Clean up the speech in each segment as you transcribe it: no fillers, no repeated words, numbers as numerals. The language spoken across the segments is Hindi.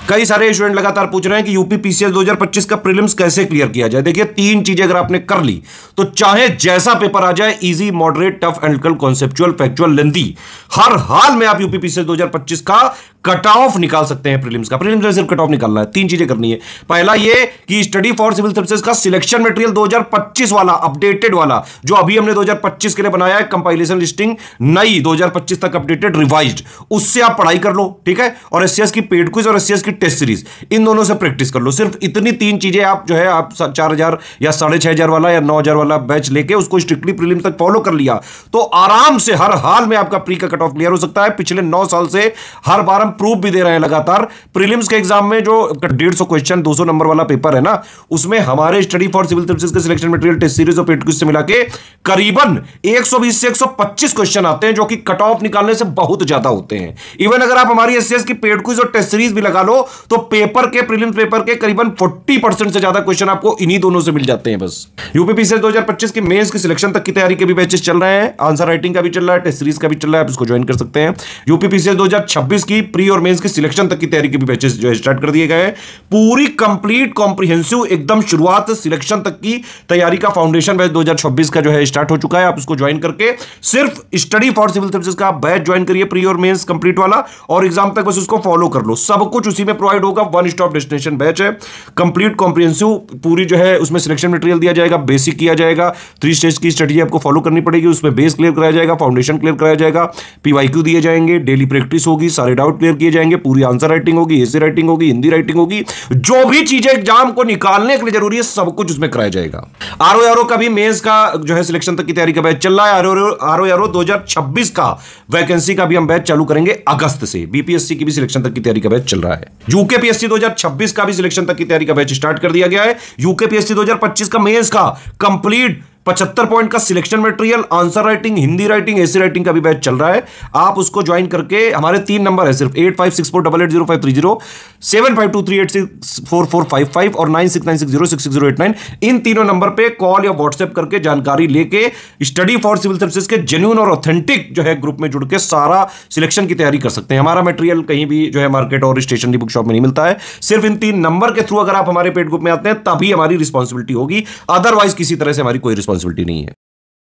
कई सारे स्टूडेंट लगातार पूछ रहे हैं कि यूपी पीसीएस 2025 का प्रीलिम्स कैसे क्लियर किया जाए। देखिए, तीन चीजें अगर आपने कर ली तो चाहे जैसा पेपर आ जाए, easy, moderate, tough, analytical, conceptual, factual, lengthy, हर हाल में आप यूपी पीसीएस 2025 का कट ऑफ निकाल सकते हैं। प्रीलिम्स का, प्रीलिम्स में सिर्फ कट ऑफ निकालना है। तीन चीजें करनी है। पहला ये कि स्टडी फॉर सिविल सर्विसेज का सिलेक्शन मटेरियल 2025 वाला, अपडेटेड वाला, जो अभी हमने 2025 के लिए बनाया है, कंपाइलेशन लिस्टिंग नई 2025 तक अपडेटेड, रिवाइज्ड, उससे आप पढ़ाई कर लो, ठीक है। और एससीएस की पेड क्विज और एससीएस की टेस्ट सीरीज, इन दोनों से प्रैक्टिस कर लो। सिर्फ इतनी तीन चीजें आप जो है, आप 4000 या 6500 वाला या 9000 वाला बैच लेके उसको स्ट्रिक्टली प्रीलिम्स तक फॉलो कर लिया तो आराम से हर हाल में आपका प्री का कट ऑफ क्लियर हो सकता है। पिछले 9 साल से हर बार हम प्रूफ भी दे रहे हैं लगातार। प्रीलिम्स के एग्जाम में जो 150 क्वेश्चन 200 नंबर वाला पेपर है ना, उसमें हमारे स्टडी फॉर सिविल सर्विसेज के सिलेक्शन मटेरियल, टेस्ट सीरीज और पेड क्विज से मिला के करीबन 120 से 125 क्वेश्चन आते हैं, जो कि कट ऑफ निकालने से बहुत ज्यादा होते हैं। इवन अगर आप हमारी एससीएस की पेड क्विज और टेस्ट सीरीज भी लगा लो तो पेपर के, प्रीलिम्स पेपर के करीबन 40% से ज्यादा क्वेश्चन आपको इन्हीं दोनों से मिल जाते हैं बस। यूपी पीसीएस 2025 की मेंस की सिलेक्शन तक की तैयारी के भी बैचेस चल रहे हैं। आंसर राइटिंग का भी चल रहा है, टेस्ट सीरीज का भी चल रहा है, आप इसको ज्वाइन कर सकते हैं। यूपी पीसीएस 2026 की प्री और मेंस की सिलेक्शन तक की तैयारी के भी बैचेस जो है स्टार्ट कर दिए गए हैं। पूरी कंप्लीट कॉम्प्रिहेंसिव एकदम शुरुआत से सिलेक्शन तक की तैयारी का फाउंडेशन बैच 2026 का जो है स्टार्ट हो चुका है। आप इसको ज्वाइन करके सिर्फ स्टडी फॉर सिविल सर्विसेज का बैच ज्वाइन करिए, प्री और मेंस कंप्लीट वाला, और एग्जाम तक बस उसको फॉलो कर लो। सब कुछ उसी में प्रोवाइड होगा। वन स्टॉप डेस्टिनेशन बैच है, कंप्लीट कॉम्प्रिहेंसिव, पूरी जो है उसमें सिलेक्शन मटेरियल दिया जाएगा, बेसिक किया जाएगा, 3 स्टेज की स्टडी आपको फॉलो करनी पड़ेगी, उसमें बेस क्लियर कराया जाएगा, फाउंडेशन क्लियर कराया जाएगा, पीवाईक्यू दिए जाएंगे, डेली प्रैक्टिस होगी, सारे डाउट क्लियर किए जाएंगे, पूरी आंसर राइटिंग होगी, एसे राइटिंग होगी, हिंदी राइटिंग होगी, जो भी चीजें एग्जाम को निकालने के लिए जरूरी है सब कुछ उसमें कराया जाएगा। आरओ का भी मेंस का जो है सिलेक्शन तक की तैयारी का बैच चल रहा है। आरओ 2026 का वैकेंसी का भी हम बैच चालू करेंगे अगस्त से। बीपीएससी की भी सिलेक्शन तक की तैयारी का बैच चल रहा है। यूकेपीएससी 2026 का भी सिलेक्शन तक की तैयारी का बैच स्टार्ट कर दिया गया है। यूकेपीएससी 2025 का मेंस का कंप्लीट 75 पॉइंट का selection material, answer writing, Hindi writing, essay writing का भी बैच चल रहा है। आप उसको ज्वाइन करके, हमारे 3 नंबर है सिर्फ, 8564880530, 7523864455 और 9696066089। इन तीनों नंबर पे कॉल या व्हाट्सएप करके जानकारी लेके स्टडी फॉर सिविल सर्विसेज के जेन्युइन और ऑथेंटिक जो है ग्रुप में जुड़ के सारा सिलेक्शन की तैयारी कर सकते हैं। हमारा मटेरियल कहीं भी जो है मार्केट और स्टेशनरी बुक शॉप में नहीं मिलता है। सिर्फ इन 3 नंबर के थ्रू अगर आप हमारे पेड ग्रुप में आते हैं तभी हमारी रिस्पॉन्सिबिलिटी होगी, अदरवाइज किसी तरह से हमारी कोई रिस्पॉन्सिबिलिटी नहीं है।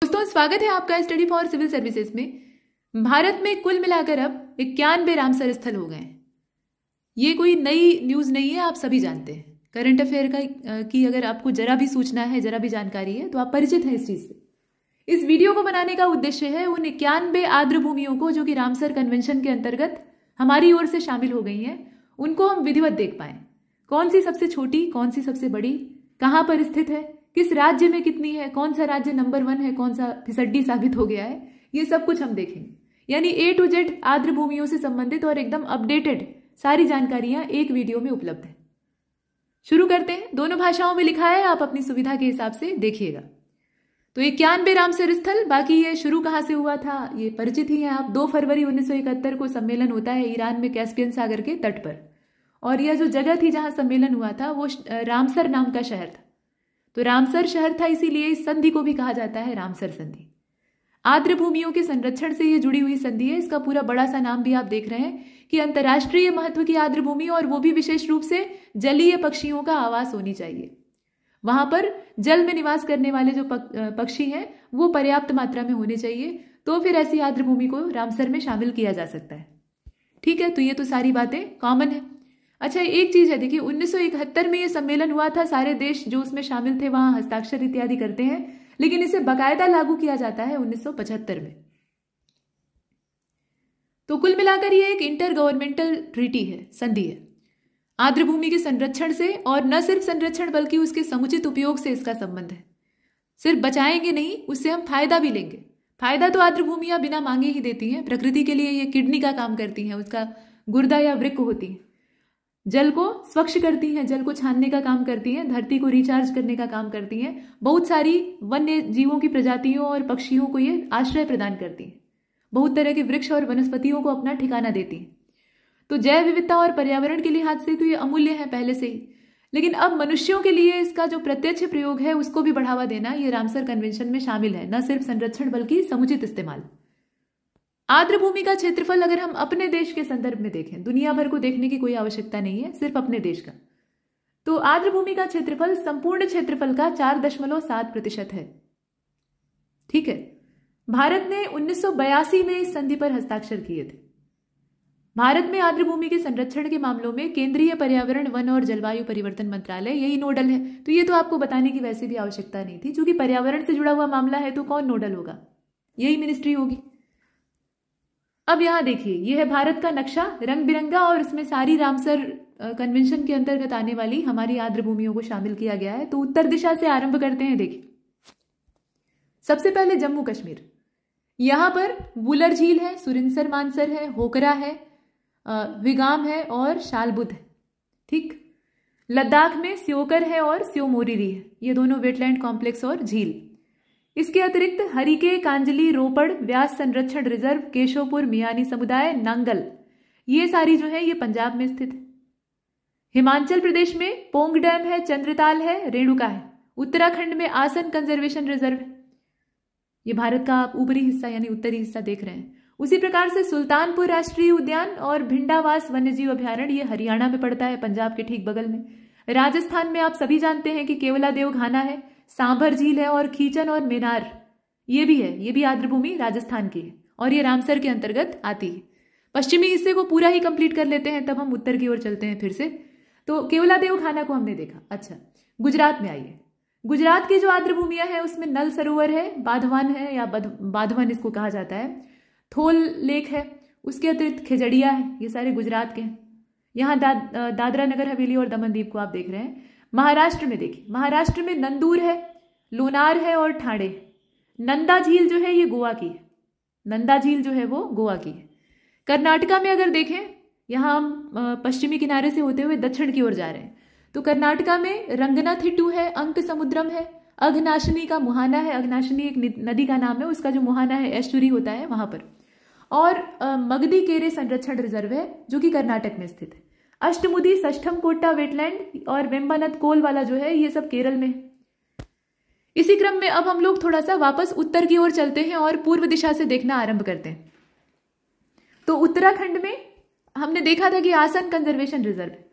दोस्तों, स्वागत है आपका स्टडी फॉर सिविल सर्विसेज में। भारत में कुल मिलाकर अब 91 रामसर स्थल हो गए। ये कोई नई न्यूज नहीं है, आप सभी जानते हैं। करंट अफेयर की अगर आपको जरा भी सूचना है, जरा भी जानकारी है, तो आप परिचित हैं इस चीज से। इस वीडियो को बनाने का उद्देश्य है उन 91 आर्द्र भूमियों को जो कि रामसर कन्वेंशन के अंतर्गत हमारी ओर से शामिल हो गई हैं, उनको हम विधिवत देख पाए। कौन सी सबसे छोटी, कौन सी सबसे बड़ी, कहां पर स्थित है, किस राज्य में कितनी है, कौन सा राज्य नंबर 1 है, कौन सा फिसड्डी साबित हो गया है, ये सब कुछ हम देखेंगे। यानी A to Z आर्द्र भूमियों से संबंधित और एकदम अपडेटेड सारी जानकारियां एक वीडियो में उपलब्ध है। शुरू करते हैं। दोनों भाषाओं में लिखा है, आप अपनी सुविधा के हिसाब से देखिएगा। तो 91 रामसर स्थल, बाकी ये शुरू कहां से हुआ था ये परिचित ही है आप। 2 फरवरी 1971 को सम्मेलन होता है ईरान में कैस्पियन सागर के तट पर, और यह जो जगह थी जहां सम्मेलन हुआ था वो रामसर नाम का शहर था। तो रामसर शहर था, इसीलिए इस संधि को भी कहा जाता है रामसर संधि। आर्द्र भूमियों के संरक्षण से ये जुड़ी हुई संधि है। इसका पूरा बड़ा सा नाम भी आप देख रहे हैं कि अंतर्राष्ट्रीय महत्व की आर्द्र भूमि, और वो भी विशेष रूप से जलीय पक्षियों का आवास होनी चाहिए। वहां पर जल में निवास करने वाले जो पक्षी हैं वो पर्याप्त मात्रा में होने चाहिए, तो फिर ऐसी आर्द्र भूमि को रामसर में शामिल किया जा सकता है। ठीक है, तो ये तो सारी बातें कॉमन है। अच्छा, एक चीज है, देखिए 1971 में ये सम्मेलन हुआ था। सारे देश जो उसमें शामिल थे वहां हस्ताक्षर इत्यादि करते हैं, लेकिन इसे बाकायदा लागू किया जाता है 1975 में। तो कुल मिलाकर ये एक इंटर गवर्नमेंटल ट्रीटी है, संधि है। आर्द्र भूमि के संरक्षण से, और न सिर्फ संरक्षण बल्कि उसके समुचित उपयोग से इसका संबंध है। सिर्फ बचाएंगे नहीं, उससे हम फायदा भी लेंगे। फायदा तो आर्द्र भूमियां बिना मांगे ही देती हैं। प्रकृति के लिए ये किडनी का काम करती हैं, उसका गुर्दा या वृक्क होती है। जल को स्वच्छ करती हैं, जल को छानने का काम करती हैं, धरती को रिचार्ज करने का काम करती हैं। बहुत सारी वन्य जीवों की प्रजातियों और पक्षियों को ये आश्रय प्रदान करती हैं। बहुत तरह के वृक्ष और वनस्पतियों को अपना ठिकाना देती हैं। तो जैव विविधता और पर्यावरण के लिहाज से तो ये अमूल्य है पहले से ही, लेकिन अब मनुष्यों के लिए इसका जो प्रत्यक्ष प्रयोग है उसको भी बढ़ावा देना ये रामसर कन्वेंशन में शामिल है। न सिर्फ संरक्षण बल्कि समुचित इस्तेमाल। आर्द्र भूमि का क्षेत्रफल अगर हम अपने देश के संदर्भ में देखें, दुनिया भर को देखने की कोई आवश्यकता नहीं है, सिर्फ अपने देश का, तो आर्द्र भूमि का क्षेत्रफल संपूर्ण क्षेत्रफल का 4.7% है। ठीक है। भारत ने 1982 में इस संधि पर हस्ताक्षर किए थे। भारत में आर्द्र भूमि के संरक्षण के मामलों में केंद्रीय पर्यावरण, वन और जलवायु परिवर्तन मंत्रालय यही नोडल है। तो ये तो आपको बताने की वैसे भी आवश्यकता नहीं थी, क्योंकि पर्यावरण से जुड़ा हुआ मामला है तो कौन नोडल होगा, यही मिनिस्ट्री होगी। अब यहां देखिए, यह है भारत का नक्शा, रंग बिरंगा, और इसमें सारी रामसर कन्वेंशन के अंतर्गत आने वाली हमारी आर्द्र भूमियों को शामिल किया गया है। तो उत्तर दिशा से आरंभ करते हैं। देखिए, सबसे पहले जम्मू कश्मीर, यहां पर वुलर झील है, सुरिनसर मानसर है, होकरा है, विगाम है और शालबुद है। ठीक। लद्दाख में स्योकर है और स्योमोरिरी है, ये दोनों वेटलैंड कॉम्प्लेक्स और झील। इसके अतिरिक्त हरिके, कांजली, रोपड़, व्यास संरक्षण रिजर्व, केशवपुर, मियानी समुदाय, नांगल, ये सारी जो है ये पंजाब में स्थित है। हिमाचल प्रदेश में पोंग डैम है, चंद्रताल है, रेणुका है। उत्तराखंड में आसन कंजर्वेशन रिजर्व है, ये भारत का आप ऊपरी हिस्सा यानी उत्तरी हिस्सा देख रहे हैं। उसी प्रकार से सुल्तानपुर राष्ट्रीय उद्यान और भिंडावास वन्यजीव अभ्यारण्य, ये हरियाणा में पड़ता है, पंजाब के ठीक बगल में। राजस्थान में आप सभी जानते हैं कि केवलादेव घाना है, सांभर झील है और खीचन और मेनार ये भी है, ये भी आर्द्र भूमि राजस्थान की है और ये रामसर के अंतर्गत आती है। पश्चिमी हिस्से को पूरा ही कंप्लीट कर लेते हैं, तब हम उत्तर की ओर चलते हैं फिर से। तो केवलादेव खाना को हमने देखा। अच्छा, गुजरात में आइए। गुजरात की जो आर्द्र भूमियां हैं उसमें नल सरोवर है, बाधवन है या बाधवन इसको कहा जाता है, थोल लेक है, उसके अतिरिक्त खेजड़िया है, ये सारे गुजरात के हैं। यहाँ दादरा नगर हवेली और दमन दीव को आप देख रहे हैं। महाराष्ट्र में देखिए, महाराष्ट्र में नंदूर है, लोनार है और ठाणे। नंदा झील जो है ये गोवा की है, नंदा झील जो है वो गोवा की है। कर्नाटका में अगर देखें, यहाँ हम पश्चिमी किनारे से होते हुए दक्षिण की ओर जा रहे हैं, तो कर्नाटका में रंगनाथिट्टू है, अंक समुद्रम है, अघनाशिनी का मुहाना है, अघनाशिनी एक नदी का नाम है, उसका जो मुहाना है एस्चुरी होता है वहां पर, और मगदी केरे संरक्षण रिजर्व है जो कि कर्नाटक में स्थित है। अष्टमुदी, षष्ठम कोट्टा वेटलैंड और वेम्बानद कोल वाला जो है ये सब केरल में है। इसी क्रम में अब हम लोग थोड़ा सा वापस उत्तर की ओर चलते हैं और पूर्व दिशा से देखना आरंभ करते हैं। तो उत्तराखंड में हमने देखा था कि आसन कंजर्वेशन रिजर्व है।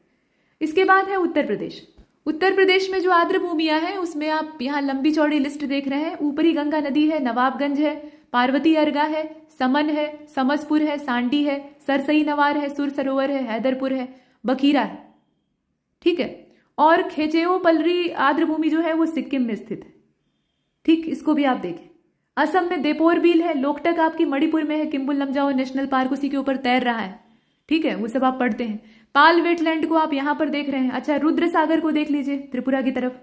इसके बाद है उत्तर प्रदेश। उत्तर प्रदेश में जो आर्द्र भूमियां हैं उसमें आप यहाँ लंबी चौड़ी लिस्ट देख रहे हैं। ऊपरी गंगा नदी है, नवाबगंज है, पार्वती अर्गा है, समन है, समसपुर है, सांडी है, सरसई नवार है, सुर सरोवर है, हैदरपुर है, बखीरा है। ठीक है। और खेचेओ पलरी आर्द्र भूमि जो है वो सिक्किम में स्थित है। ठीक, इसको भी आप देखें। असम में देपोर बील है, लोकटक आपकी मणिपुर में है, किम्बुल लमजाओ नेशनल पार्क उसी के ऊपर तैर रहा है। ठीक है, वो सब आप पढ़ते हैं। पाल वेटलैंड को आप यहां पर देख रहे हैं। अच्छा, रुद्र सागर को देख लीजिए त्रिपुरा की तरफ।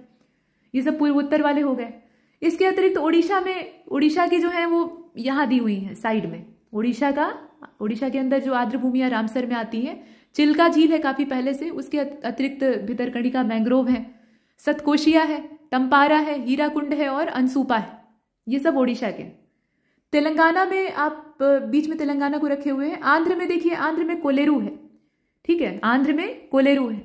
ये सब पूर्वोत्तर वाले हो गए। इसके अतिरिक्त उड़ीसा की जो है वो यहां दी हुई है साइड में। उड़ीसा के अंदर जो आर्द्र भूमियां रामसर में आती हैं, चिल्का झील है काफी पहले से, उसके अतिरिक्त भितरकणिका मैंग्रोव है, सतकोशिया है, टम्पारा है, हीराकुंड है और अंसुपा है। ये सब ओडिशा के। तेलंगाना में आप बीच में तेलंगाना को रखे हुए हैं। आंध्र में देखिए, आंध्र में कोलेरू है। ठीक है, आंध्र में कोलेरू है।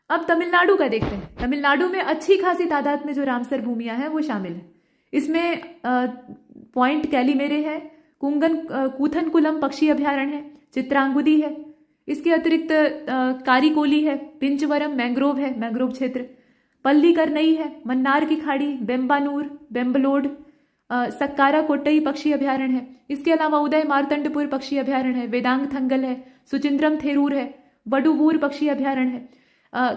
अब तमिलनाडु का देखते हैं। तमिलनाडु में अच्छी खासी तादाद में जो रामसर भूमियां हैं वो शामिल है। इसमें पॉइंट कैलीमेरे है, कूथनकुलम पक्षी अभ्यारण्य है, चित्रांगुदी है। इसके अतिरिक्त कारिकोली है, पिंचवरम मैंग्रोव है, मैंग्रोव क्षेत्र, पल्लीकरनई है, मन्नार की खाड़ी, बेम्बानूर, बेम्बलोड, सक्कारा कोट्टई पक्षी अभ्यारण्य है। इसके अलावा उदय मार्तंडपुर पक्षी अभ्यारण्य है, वेदांग थंगल है, सुचिंद्रम थेरूर है, वडुवूर पक्षी अभ्यारण्य है,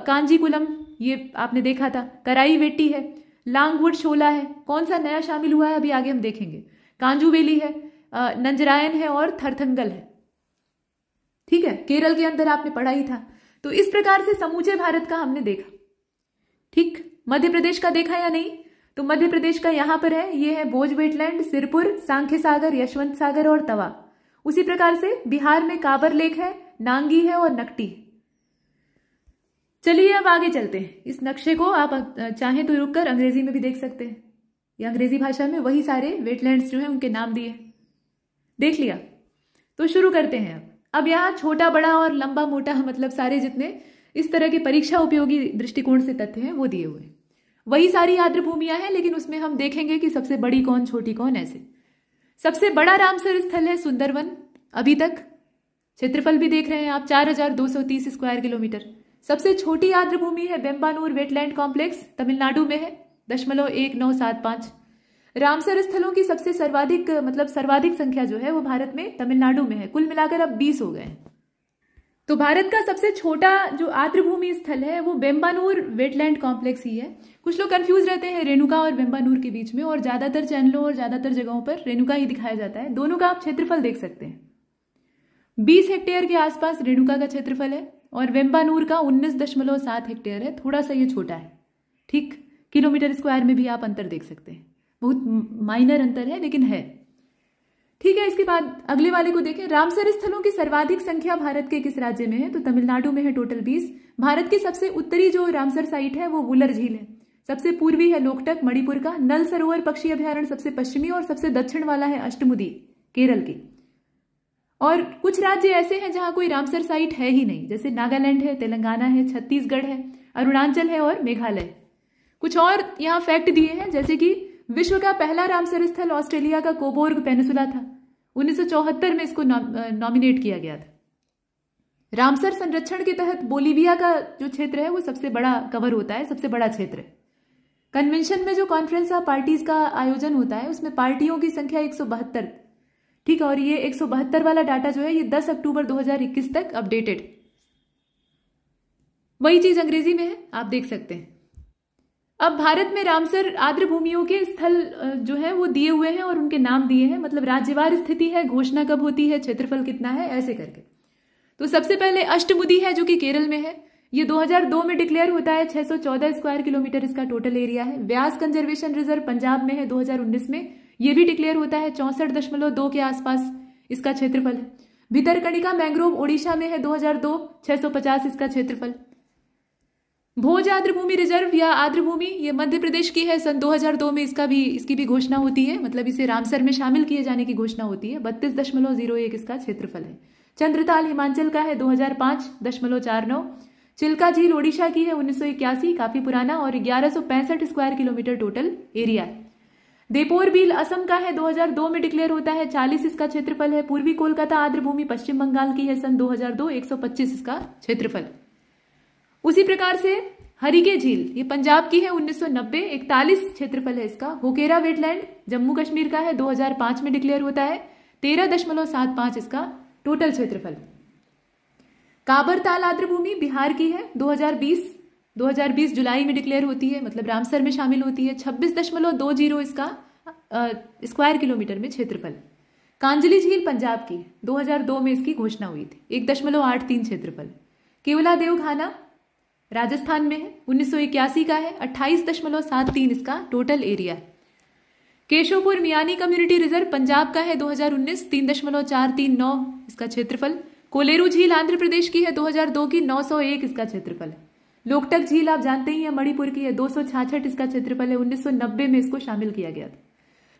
कांजीकुलम ये आपने देखा था, कराई वेट्टी है, लांगवुड शोला है। कौन सा नया शामिल हुआ है अभी आगे हम देखेंगे। कांजूवेली है, नंजरायन है और थरथंगल है। ठीक है, केरल के अंदर आपने पढ़ा ही था। तो इस प्रकार से समूचे भारत का हमने देखा। ठीक, मध्य प्रदेश का देखा या नहीं? तो मध्य प्रदेश का यहां पर है, ये है भोज वेटलैंड, सिरपुर, सांख्य सागर, यशवंत सागर और तवा। उसी प्रकार से बिहार में काबर लेक है, नांगी है और नकटी। चलिए अब आगे चलते हैं। इस नक्शे को आप चाहें तो रुककर अंग्रेजी में भी देख सकते हैं। या अंग्रेजी भाषा में वही सारे वेटलैंड्स जो हैं उनके नाम दिए। देख लिया? तो शुरू करते हैं। अब यहाँ छोटा बड़ा और लंबा मोटा मतलब सारे जितने इस तरह के परीक्षा उपयोगी दृष्टिकोण से तथ्य हैं वो दिए हुए हैं। वही सारी आर्द्र भूमियां हैं, लेकिन उसमें हम देखेंगे कि सबसे बड़ी कौन, छोटी कौन, ऐसे। सबसे बड़ा रामसर स्थल है सुंदरवन, अभी तक। क्षेत्रफल भी देख रहे हैं आप, 4230 स्क्वायर किलोमीटर। सबसे छोटी आर्द्र भूमि है बेम्बानूर वेटलैंड कॉम्प्लेक्स, तमिलनाडु में है, 0.1975। रामसर स्थलों की सबसे सर्वाधिक संख्या जो है वो भारत में तमिलनाडु में है। कुल मिलाकर अब 20 हो गए। तो भारत का सबसे छोटा जो आर्द्र भूमि स्थल है वो बेम्बानूर वेटलैंड कॉम्प्लेक्स ही है। कुछ लोग कंफ्यूज रहते हैं रेणुका और बेम्बानूर के बीच में, और ज्यादातर चैनलों और ज्यादातर जगहों पर रेणुका ही दिखाया जाता है। दोनों का आप क्षेत्रफल देख सकते हैं। 20 हेक्टेयर के आसपास रेणुका का क्षेत्रफल है और बेम्बानूर का 19.7 हेक्टेयर है। थोड़ा सा ये छोटा है, ठीक। किलोमीटर स्क्वायर में भी आप अंतर देख सकते हैं, बहुत माइनर अंतर है लेकिन है, ठीक है। इसके बाद अगले वाले को देखें। रामसर स्थलों की सर्वाधिक संख्या भारत के किस राज्य में है? तो तमिलनाडु में है, टोटल 20। भारत की सबसे उत्तरी जो रामसर साइट है वो वुलर झील है। सबसे पूर्वी है लोकटक मणिपुर का। नल सरोवर पक्षी अभ्यारण्य सबसे पश्चिमी, और सबसे दक्षिण वाला है अष्टमुदी केरल की। और कुछ राज्य ऐसे हैं जहां कोई रामसर साइट है ही नहीं, जैसे नागालैंड है, तेलंगाना है, छत्तीसगढ़ है, अरुणाचल है और मेघालय। कुछ और यहाँ फैक्ट दिए हैं, जैसे कि विश्व का पहला रामसर स्थल ऑस्ट्रेलिया का कोबोर्ग पेनिसुला था। 1974 में इसको नॉमिनेट किया गया था। रामसर संरक्षण के तहत बोलीविया का जो क्षेत्र है वो सबसे बड़ा कवर होता है, सबसे बड़ा क्षेत्र है। कन्वेंशन में जो कॉन्फ्रेंस ऑफ पार्टीज का आयोजन होता है उसमें पार्टियों की संख्या 172, ठीक है। और ये 172 वाला डाटा जो है ये 10 अक्टूबर 2021 तक अपडेटेड। वही चीज अंग्रेजी में है, आप देख सकते हैं। अब भारत में रामसर आर्द्र भूमियों के स्थल जो है वो दिए हुए हैं और उनके नाम दिए हैं, मतलब राज्यवार स्थिति है, घोषणा कब होती है, क्षेत्रफल कितना है, ऐसे करके। तो सबसे पहले अष्टमुदी है जो कि केरल में है। ये 2002 में डिक्लेयर होता है, 614 स्क्वायर किलोमीटर इसका टोटल एरिया है। व्यास कंजर्वेशन रिजर्व पंजाब में है 2019 में, ये भी डिक्लेयर होता है, 64.2 के आसपास इसका क्षेत्रफल है। भितरकणिका मैंग्रोव ओडिशा में है 2002, 650 इसका क्षेत्रफल। भोज आर्द्र भूमि रिजर्व या आर्द्र भूमि ये मध्य प्रदेश की है, सन 2002 में इसकी भी घोषणा होती है, मतलब इसे रामसर में शामिल किए जाने की घोषणा होती है। 32.01 इसका क्षेत्रफल है। चंद्रताल हिमाचल का है 2005.49। चिल्का झील ओडिशा की है 1981, काफी पुराना, और 1165 स्क्वायर किलोमीटर टोटल एरिया है। देपोर बील असम का है, 2002 में डिक्लेयर होता है, 40 इसका क्षेत्रफल है। पूर्वी कोलकाता आर्द्र भूमि पश्चिम बंगाल की है, सन 2002, 125 इसका क्षेत्रफल। उसी प्रकार से हरिके झील ये पंजाब की है, 1990, 41 क्षेत्रफल है इसका। होकेरा वेटलैंड जम्मू कश्मीर का है, 2005 में डिक्लेयर होता है, 13.75 इसका टोटल क्षेत्रफल। काबर ताल आर्द्र भूमि बिहार की है, 2020 जुलाई में डिक्लेयर होती है, मतलब रामसर में शामिल होती है। 26.20 इसका स्क्वायर किलोमीटर में क्षेत्रफल। कांजली झील पंजाब की, 2002 में इसकी घोषणा हुई थी, 1.83 क्षेत्रफल। केवला देवखाना राजस्थान में है, 1981 का है, 28.73 इसका total area. Keshavpur Miani community reserve Punjab का है, 2019, 3.439 इसका क्षेत्रफल। कोलेरू झील आंध्र प्रदेश की है, 2002 की, 901 इसका क्षेत्रफल है। लोकटक झील आप जानते ही हैं मणिपुर की है, 266 इसका क्षेत्रफल है, 1990 में इसको शामिल किया गया था।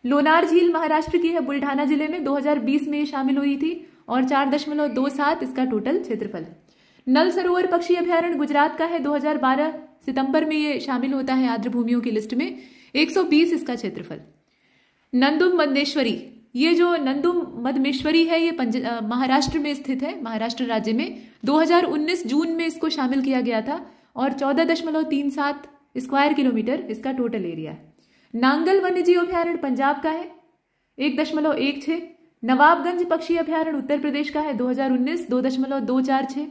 लोनार झील महाराष्ट्र की है, बुल्ढाना जिले में, 2020 में ये शामिल हुई थी और 4.27 इसका टोटल क्षेत्रफल है। नल सरोवर पक्षी अभ्यारण्य गुजरात का है, 2012 सितंबर में ये शामिल होता है आर्द्र भूमियों की लिस्ट में, 120 इसका क्षेत्रफल। नंदुम मदमेश्वरी, ये जो नंदुम मदमेश्वरी है ये महाराष्ट्र में स्थित है, महाराष्ट्र राज्य में। 2019 जून में इसको शामिल किया गया था और 14.37 स्क्वायर किलोमीटर इसका टोटल एरिया है। नांगल वन्यजीव अभ्यारण्य पंजाब का है, 1.16। नवाबगंज पक्षी अभ्यारण्य उत्तर प्रदेश का है, 2019, 2.246।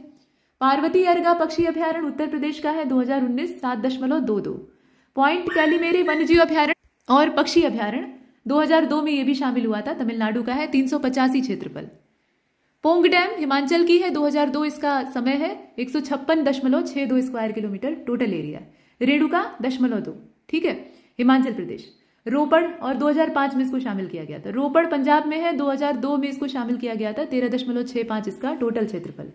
पार्वती अर्गा पक्षी अभ्यारण्य उत्तर प्रदेश का है, 2019, 7.22। पॉइंट कैलिमेरी वन्यजीव अभ्यारण्य और पक्षी अभ्यारण्य 2002 में ये भी शामिल हुआ था, तमिलनाडु का है, 385 क्षेत्रफल। पोंग डैम हिमाचल की है, 2002 इसका समय है, 156.62 square kilometre total area. Renuka 0.2, ठीक है, हिमाचल प्रदेश। रोपड़, और 2005 में इसको शामिल किया गया था। रोपड़ पंजाब में है, 2002 में इसको शामिल किया गया था, 13.65 इसका टोटल क्षेत्रफल।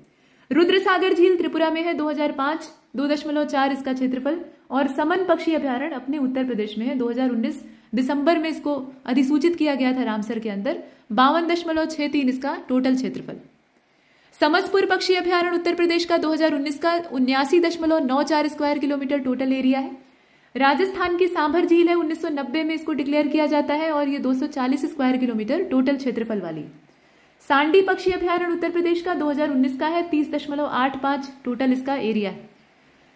रुद्रसागर झील त्रिपुरा में है, 2005, 2.4 इसका क्षेत्रफल। और समन पक्षी अभ्यारण्य अपने उत्तर प्रदेश में है, 2019 दिसंबर में इसको अधिसूचित किया गया था रामसर के अंदर, 52.63 इसका टोटल क्षेत्रफल। समसपुर पक्षी अभ्यारण्य उत्तर प्रदेश का 2019 का 79.94 स्क्वायर किलोमीटर टोटल एरिया है। राजस्थान की सांभर झील है, 1990 में इसको डिक्लेयर किया जाता है और ये 240 स्क्वायर किलोमीटर टोटल क्षेत्रफल वाली। सांडी पक्षी अभ्यारण्य उत्तर प्रदेश का 2019 का है, 30.85 टोटल इसका एरिया है।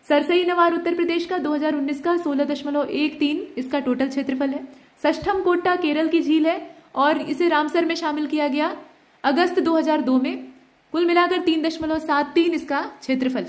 सरसई नवार उत्तर प्रदेश का 2019 का 16.13 इसका टोटल क्षेत्रफल है। सष्ठम कोट्टा केरल की झील है और इसे रामसर में शामिल किया गया अगस्त 2002 में। कुल मिलाकर 3.73 इसका क्षेत्रफल।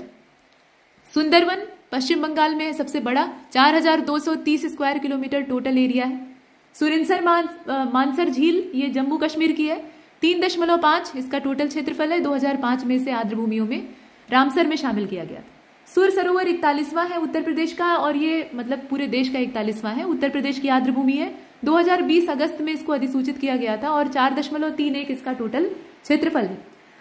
सुंदरवन पश्चिम बंगाल में है सबसे बड़ा, 4230 स्क्वायर किलोमीटर टोटल एरिया है। सुरिनसर मानसर झील ये जम्मू कश्मीर की है, 3.5 इसका टोटल क्षेत्रफल है। 2005 में इसे आर्द्र भूमियों में रामसर में शामिल किया गया। सुर सरोवर 41वां है उत्तर प्रदेश का और ये मतलब पूरे देश का 41वां है, उत्तर प्रदेश की आर्द्र भूमि है। 2020 अगस्त में इसको अधिसूचित किया गया था और 4.31 इसका टोटल क्षेत्रफल है।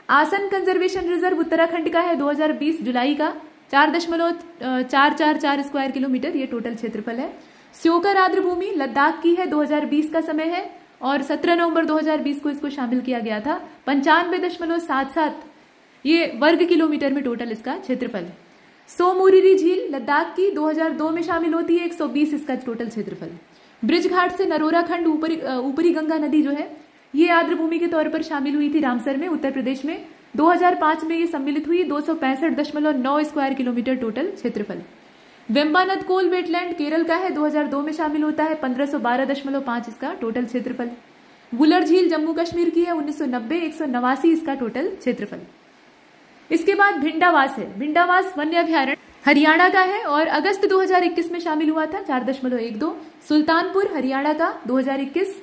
आसन कंजर्वेशन रिजर्व उत्तराखंड का है 2020 जुलाई का, 4.444 स्क्वायर किलोमीटर ये टोटल क्षेत्रफल है। स्योकर आर्द्र भूमि लद्दाख की है, 2020 का समय है और 17 नवंबर 2020 को इसको शामिल किया गया था। 95.77 ये वर्ग किलोमीटर में टोटल इसका क्षेत्रफल है। सोमोरिरी झील लद्दाख की 2002 में शामिल होती है, 120 इसका टोटल क्षेत्रफल है। ब्रिज घाट से नरोरा खंड ऊपरी गंगा नदी जो है ये आर्द्र भूमि के तौर पर शामिल हुई थी रामसर में उत्तर प्रदेश में। 2005 में ये सम्मिलित हुई, 265.9 स्क्वायर किलोमीटर टोटल क्षेत्रफल। वेम्बानद कोल वेटलैंड केरल का है, 2002 में शामिल होता है, 1512.5 इसका टोटल क्षेत्रफल। वुलर झील जम्मू कश्मीर की है, 1990 189 इसका टोटल क्षेत्रफल। इसके बाद भिंडावास है, भिंडावास वन्य अभ्यारण्य हरियाणा का है और अगस्त 2021 में शामिल हुआ था, 4.12। सुल्तानपुर हरियाणा का 2021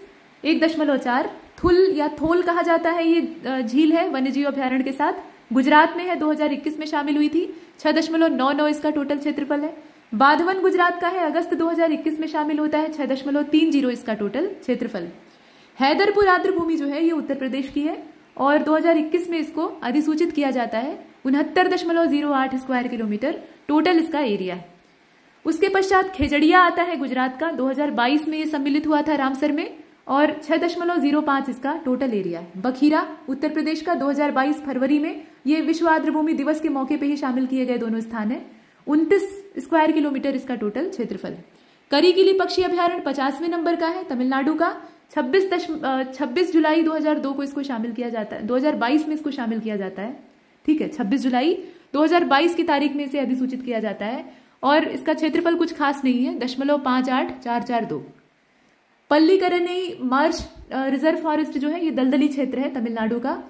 1.4। थुल या थोल कहा जाता है ये झील है वन्यजीव अभ्यारण्य के साथ, गुजरात में है, 2021 में शामिल हुई थी, 6.99 इसका टोटल क्षेत्रफल है। बाधवन गुजरात का है, अगस्त 2021 में शामिल होता है, 6.30 इसका टोटल क्षेत्रफल। हैदरपुर आर्द्र भूमि जो है ये उत्तर प्रदेश की है और 2021 में इसको अधिसूचित किया जाता है, 69.08 स्क्वायर किलोमीटर टोटल इसका एरिया है। उसके पश्चात खेजड़िया आता है गुजरात का, 2022 में ये सम्मिलित हुआ था रामसर में और 6.05 इसका टोटल एरिया है। बखीरा उत्तर प्रदेश का 2022 फरवरी में ये विश्व आर्द्र भूमि दिवस के मौके पर ही शामिल किए गए दोनों स्थान है, 29 स्क्वायर किलोमीटर इसका टोटल क्षेत्रफल है। करीकिली पक्षी अभ्यारण्य 50वें नंबर का है तमिलनाडु का, 26 जुलाई 2002 को इसको शामिल किया जाता है, 2022 में इसको शामिल किया जाता है, ठीक है, 26 जुलाई 2022 की तारीख में इसे अधिसूचित किया जाता है और इसका क्षेत्रफल कुछ खास नहीं है, 0.58442। पल्लीकरनई मार्श रिजर्व फॉरेस्ट जो है ये दलदली क्षेत्र है तमिलनाडु का,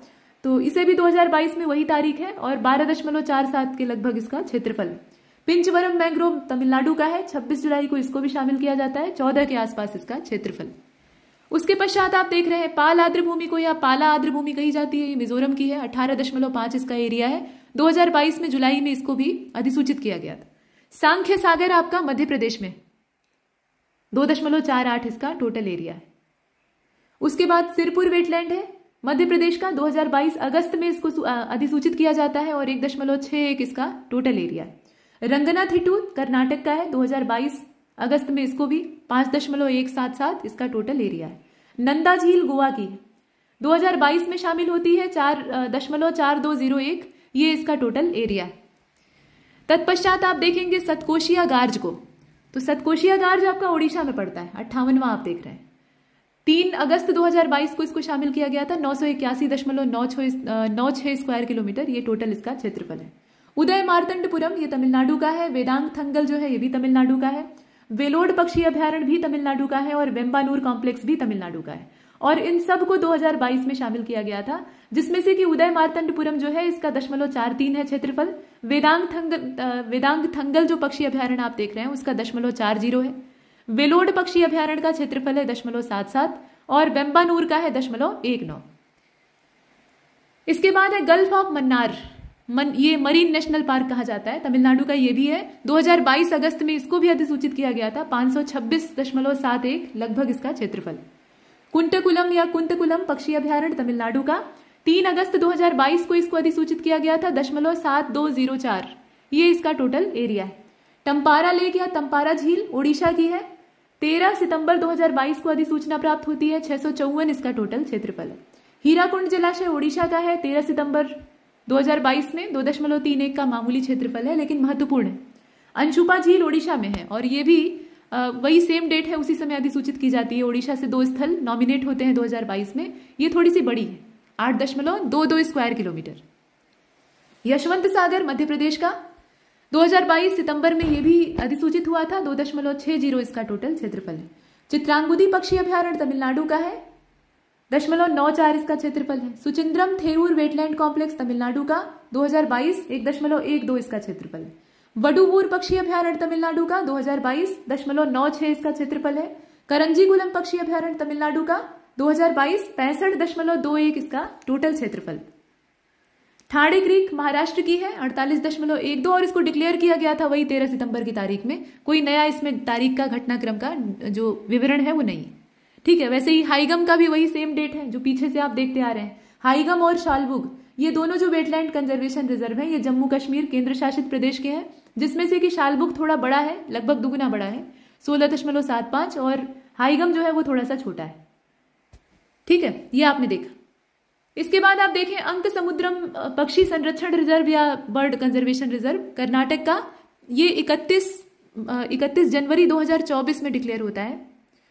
तो इसे भी 2022 में वही तारीख है और 12.47 के लगभग इसका क्षेत्रफल है। पिंचवरम मैंग्रोव तमिलनाडु का है, 26 जुलाई को इसको भी शामिल किया जाता है, 14 के आसपास इसका क्षेत्रफल। उसके पश्चात आप देख रहे हैं पाल आर्द्र भूमि को या पाला आर्द्र भूमि कही जाती है, ये मिजोरम की है, 18.5 इसका एरिया है, 2022 में जुलाई में इसको भी अधिसूचित किया गया था। सांख्य सागर आपका मध्य प्रदेश में 2.48 इसका टोटल एरिया है। उसके बाद सिरपुर वेटलैंड है मध्य प्रदेश का, 2022 अगस्त में इसको अधिसूचित किया जाता है और 1.61 इसका टोटल एरिया है। रंगनाथिट्टू कर्नाटक का है, 2022 अगस्त में इसको भी 5.177 इसका टोटल एरिया है। नंदा झील गोवा की 2022 में शामिल होती है, 4.4201 ये इसका टोटल एरिया है। तत्पश्चात आप देखेंगे सतकोशिया गार्ज को, तो सतकोशिया गार्ज आपका ओडिशा में पड़ता है, 58वां आप देख रहे हैं। 3 अगस्त 2022 को इसको शामिल किया गया था, 981.96 स्क्वायर किलोमीटर ये टोटल इसका क्षेत्रफल है। उदय मार्तंडपुरम ये तमिलनाडु का है, वेदांग थंगल जो है ये भी तमिलनाडु का है, वेलोड पक्षी अभ्यारण्य भी तमिलनाडु का है और वेम्बानूर कॉम्प्लेक्स भी तमिलनाडु का है और इन सब को 2022 में शामिल किया गया था, जिसमें से कि उदय मार्तंडपुरम जो है इसका 0.43 है क्षेत्रफल। वेदांग थंगल जो पक्षी अभ्यारण्य आप देख रहे हैं उसका 0.40 है। वेलोड पक्षी अभ्यारण्य का क्षेत्रफल है 0.77 और वेम्बानूर का है 0.19। इसके बाद है गल्फ ऑफ मन्नार, ये मरीन नेशनल पार्क कहा जाता है, तमिलनाडु का ये भी है, 2022 अगस्त में इसको भी अधिसूचित किया गया था, 526.71 लगभग इसका क्षेत्रफल। कुंटकुलम या कुंतकुलम पक्षी अभ्यारण्य तमिलनाडु का, 3 अगस्त 2022 को इसको अधिसूचित किया गया था, 0.7204 ये इसका टोटल एरिया है। टम्पारा लेक या तम्पारा झील ओडिशा की है, 13 सितंबर 2022 को अधिसूचना प्राप्त होती है, 654 इसका टोटल क्षेत्रफल है। हीराकुंड जलाशय ओडिशा का है, 13 सितंबर 2022 में 2.31 का मामूली क्षेत्रफल है लेकिन महत्वपूर्ण है। अंशुपा झील ओडिशा में है और ये भी वही सेम डेट है, उसी समय अधिसूचित की जाती है। ओडिशा से 2 स्थल नॉमिनेट होते हैं 2022 में, ये थोड़ी सी बड़ी है। 8.22 स्क्वायर किलोमीटर। यशवंत सागर मध्य प्रदेश का 2022 सितंबर में ये भी अधिसूचित हुआ था, 2.60 इसका टोटल क्षेत्रफल है। चित्रांगुदी पक्षी अभ्यारण्य तमिलनाडु का है, 0.94 इसका क्षेत्रफल है। सुचिंद्रम थेऊर वेटलैंड कॉम्प्लेक्स तमिलनाडु का 2022 1.12 इसका क्षेत्रफल है। वडुवूर पक्षी अभ्यारण्य तमिलनाडु का 2022 0.96 इसका क्षेत्रफल है। करंजीकुलम पक्षी अभ्यारण्य तमिलनाडु का 2022 65.21 इसका टोटल क्षेत्रफल। ठाणे क्रीक महाराष्ट्र की है 48.12 और इसको डिक्लेयर किया गया था वही 13 सितंबर की तारीख में। कोई नया इसमें तारीख का घटनाक्रम का जो विवरण है वो नहीं है, ठीक है। वैसे ही हाईगम का भी वही सेम डेट है जो पीछे से आप देखते आ रहे हैं। हाईगम और शालबुग ये दोनों जो वेटलैंड कंजर्वेशन रिजर्व है ये जम्मू कश्मीर केंद्र शासित प्रदेश के हैं, जिसमें से कि शालबुग थोड़ा बड़ा है, लगभग दुगुना बड़ा है 16.75 और हाईगम जो है वो थोड़ा सा छोटा है, ठीक है। ये आपने देखा। इसके बाद आप देखें अंक समुद्रम पक्षी संरक्षण रिजर्व या बर्ड कंजर्वेशन रिजर्व कर्नाटक का, ये 31 जनवरी 2024 में डिक्लेयर होता है।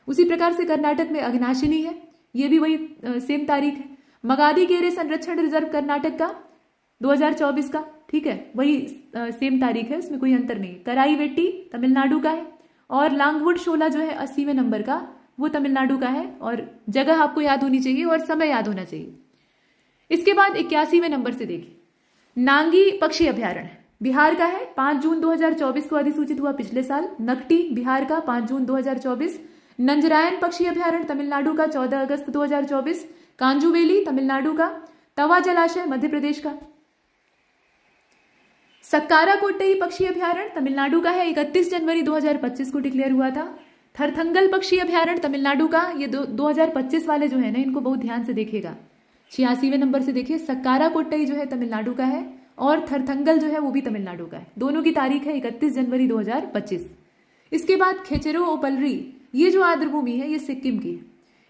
उसी प्रकार से कर्नाटक में अघनाशिनी है, ये भी वही सेम तारीख है। मगादी केरे संरक्षण रिजर्व कर्नाटक का 2024 का, ठीक है, वही सेम तारीख है, इसमें कोई अंतर नहीं। कराई वेट्टी तमिलनाडु का है और लांगवुड शोला जो है 80वें नंबर का वो तमिलनाडु का है और जगह आपको याद होनी चाहिए और समय याद होना चाहिए। इसके बाद 81वें नंबर से देखिए नांगी पक्षी अभ्यारण्य बिहार का है, 5 जून 2024 को अधिसूचित हुआ पिछले साल। नकटी बिहार का 5 जून 2024। नंजरायन पक्षी अभ्यारण्य तमिलनाडु का 14 अगस्त 2024। कांजूवेली तमिलनाडु का। तवा जलाशय मध्य प्रदेश का। सक्कारा कोट्टई पक्षी अभ्यारण्य तमिलनाडु का है, 31 जनवरी 2025 को डिक्लेयर हुआ था। थरथंगल पक्षी अभ्यारण्य तमिलनाडु का, ये 2025 वाले जो है ना इनको बहुत ध्यान से देखिएगा। 86वें नंबर से देखिए सक्कारा कोट्टई जो है तमिलनाडु का है और थरथंगल जो है वो भी तमिलनाडु का है। दोनों की तारीख है 31 जनवरी 2025। इसके बाद खेचेरो ओपलरी ये जो आर्द्रभूमि है ये सिक्किम की है,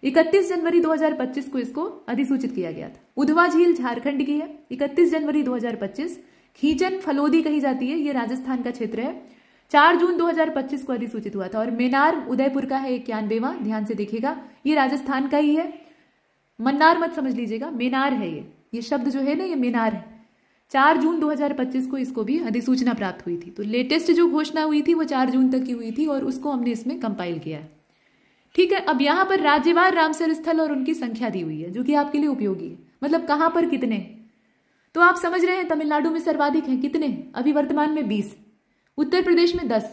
31 जनवरी 2025 को इसको अधिसूचित किया गया था। उधवा झील झारखंड की है, 31 जनवरी 2025। खींचन फलोदी कही जाती है, ये राजस्थान का क्षेत्र है, 4 जून 2025 को अधिसूचित हुआ था। और मेनार उदयपुर का है 91वां, ध्यान से देखिएगा, ये राजस्थान का ही है, मन्नार मत समझ लीजिएगा, मेनार है ये शब्द जो है ना ये मेनार है। 4 जून 2025 को इसको भी अधिसूचना प्राप्त हुई थी। तो लेटेस्ट जो घोषणा हुई थी वो 4 जून तक की हुई थी और उसको हमने इसमें कंपाइल किया है, ठीक है। अब यहाँ पर राज्यवार रामसर स्थल और उनकी संख्या दी हुई है जो कि आपके लिए उपयोगी है, मतलब कहां पर कितने। तो आप समझ रहे हैं तमिलनाडु में सर्वाधिक हैं कितने, अभी वर्तमान में 20, उत्तर प्रदेश में 10,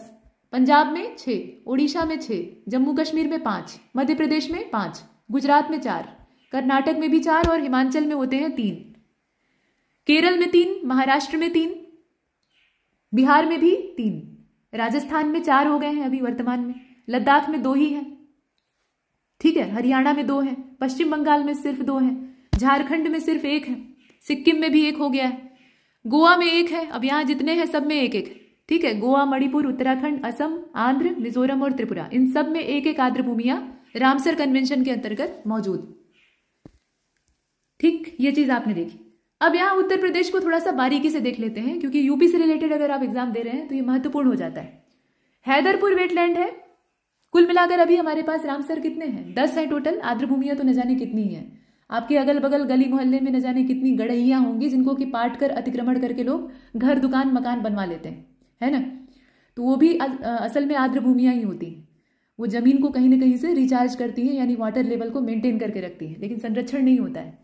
पंजाब में 6, ओडिशा में 6, जम्मू कश्मीर में 5, मध्य प्रदेश में 5, गुजरात में 4, कर्नाटक में भी 4 और हिमाचल में होते हैं 3, केरल में 3, महाराष्ट्र में 3, बिहार में भी 3, राजस्थान में 4 हो गए हैं अभी वर्तमान में, लद्दाख में 2 ही हैं, ठीक है, हरियाणा में 2 हैं, पश्चिम बंगाल में सिर्फ 2 हैं, झारखंड में सिर्फ 1 है, सिक्किम में भी 1 हो गया है, गोवा में 1 है। अब यहां जितने हैं सब में 1-1 है, ठीक है। गोवा, मणिपुर, उत्तराखंड, असम, आंध्र, मिजोरम और त्रिपुरा, इन सब में 1-1 आर्द्रभूमियां रामसर कन्वेंशन के अंतर्गत मौजूद, ठीक, ये चीज आपने देखी। अब यहां उत्तर प्रदेश को थोड़ा सा बारीकी से देख लेते हैं क्योंकि यूपी से रिलेटेड अगर आप एग्जाम दे रहे हैं तो ये महत्वपूर्ण हो जाता है। हैदरपुर वेटलैंड है, कुल मिलाकर अभी हमारे पास रामसर कितने हैं, 10 है टोटल। आर्द्रभूमियां तो न जाने कितनी है, आपके अगल बगल गली मोहल्ले में न जाने कितनी गड़हियां होंगी जिनको कि पाट कर अतिक्रमण करके लोग घर दुकान मकान बनवा लेते हैं, है ना। तो वो भी असल में आर्द्रभूमियां ही होती हैं, वो जमीन को कहीं ना कहीं से रिचार्ज करती हैं, यानी वाटर लेवल को मेंटेन करके रखती हैं, लेकिन संरक्षण नहीं होता है।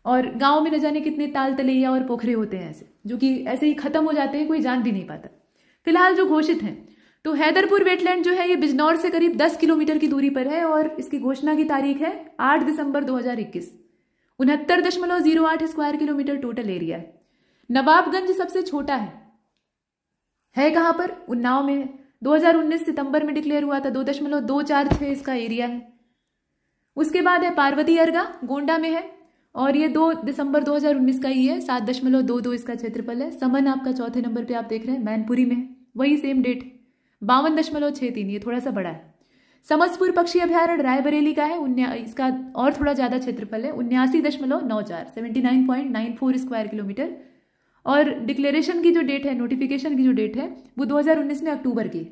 और गांव में न जाने कितने ताल तलैया और पोखरे होते हैं ऐसे, जो कि ऐसे ही खत्म हो जाते हैं, कोई जान भी नहीं पाता। फिलहाल जो घोषित हैं, तो हैदरपुर वेटलैंड जो है ये बिजनौर से करीब 10 किलोमीटर की दूरी पर है और इसकी घोषणा की तारीख है 8 दिसंबर 2021। 69.08 स्क्वायर किलोमीटर टोटल एरिया है। नवाबगंज सबसे छोटा है कहां पर, उन्नाव में है, 2019 सितंबर में डिक्लेयर हुआ था, 2.246 इसका एरिया है। उसके बाद है पार्वती अर्गा, गोंडा में है और ये 2 दिसंबर 2019 का ही है, 7.22 इसका क्षेत्रफल है। समन आपका चौथे नंबर पे आप देख रहे हैं, मैनपुरी में है, वही सेम डेट, 52.63, ये थोड़ा सा बड़ा है। समसपुर पक्षी अभ्यारण्य रायबरेली का है, इसका और थोड़ा ज्यादा क्षेत्रफल है, 79.94 79.94 स्क्वायर किलोमीटर। और डिक्लेरेशन की जो डेट है, नोटिफिकेशन की जो डेट है वो 2019 में अक्टूबर की।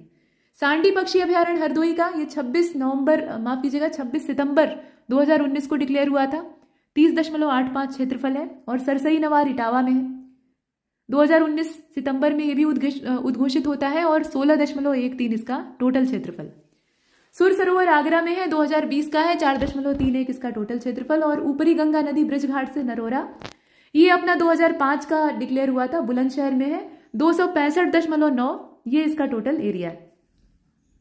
सांडी पक्षी अभ्यारण्य हरदोई का ये 26 सितंबर 2019 को डिक्लेयर हुआ था, 30.85 क्षेत्रफल है और सरसई नवार इटावा में है। 2019 सितंबर में ये भी उद्घोषित होता है और 16.13 इसका टोटल क्षेत्रफल। सुर सरोवर आगरा में है, 2020 का है, 4.31 इसका टोटल क्षेत्रफल। और ऊपरी गंगा नदी ब्रज घाट से नरोरा, ये अपना 2005 का डिक्लेयर हुआ था, बुलंदशहर में है, 265.9 ये इसका टोटल एरिया है।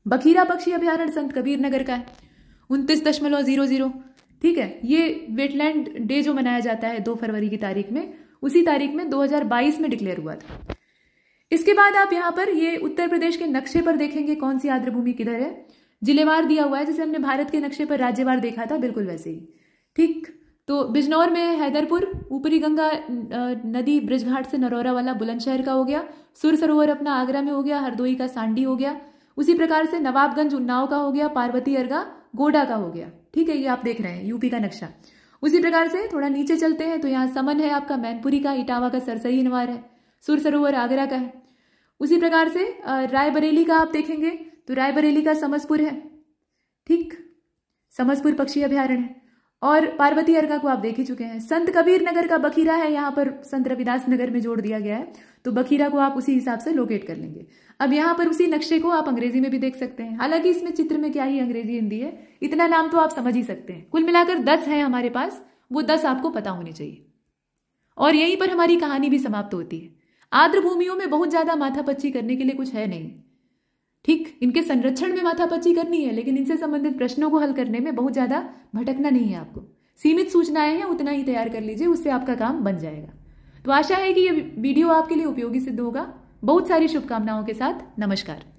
बखीरा पक्षी अभ्यारण्य संत कबीर नगर का है, 29.00, ठीक है। ये वेटलैंड डे जो मनाया जाता है 2 फरवरी की तारीख में, उसी तारीख में 2022 में डिक्लेयर हुआ था। इसके बाद आप यहाँ पर ये उत्तर प्रदेश के नक्शे पर देखेंगे कौन सी आर्द्रभूमि किधर है, जिलेवार दिया हुआ है, जैसे हमने भारत के नक्शे पर राज्यवार देखा था, बिल्कुल वैसे ही, ठीक। तो बिजनौर में है हैदरपुर, ऊपरी गंगा नदी ब्रजघाट से नरोरा वाला बुलंदशहर का हो गया, सुर सरोवर अपना आगरा में हो गया, हरदोई का सांडी हो गया, उसी प्रकार से नवाबगंज उन्नाव का हो गया, पार्वती अर्गा गोडा का हो गया, ठीक है। ये आप देख रहे हैं यूपी का नक्शा। उसी प्रकार से थोड़ा नीचे चलते हैं तो यहाँ समन है आपका मैनपुरी का, इटावा का सरसई नवार है, सुर सरोवर आगरा का है। उसी प्रकार से रायबरेली का आप देखेंगे तो रायबरेली का समसपुर है, ठीक, समसपुर पक्षी अभ्यारण्य है। और पार्वती अर्का को आप देख ही चुके हैं। संत कबीर नगर का बखीरा है, यहाँ पर संत रविदास नगर में जोड़ दिया गया है, तो बखीरा को आप उसी हिसाब से लोकेट कर लेंगे। अब यहाँ पर उसी नक्शे को आप अंग्रेजी में भी देख सकते हैं, हालांकि इसमें चित्र में क्या ही अंग्रेजी हिंदी है, इतना नाम तो आप समझ ही सकते हैं। कुल मिलाकर 10 है हमारे पास, वो 10 आपको पता होने चाहिए। और यहीं पर हमारी कहानी भी समाप्त होती है। आर्द्र भूमियों में बहुत ज्यादा माथापच्ची करने के लिए कुछ है नहीं, ठीक। इनके संरक्षण में माथापच्ची करनी है, लेकिन इनसे संबंधित प्रश्नों को हल करने में बहुत ज्यादा भटकना नहीं है आपको। सीमित सूचनाएं हैं, उतना ही तैयार कर लीजिए, उससे आपका काम बन जाएगा। तो आशा है कि ये वीडियो आपके लिए उपयोगी सिद्ध होगा। बहुत सारी शुभकामनाओं के साथ नमस्कार।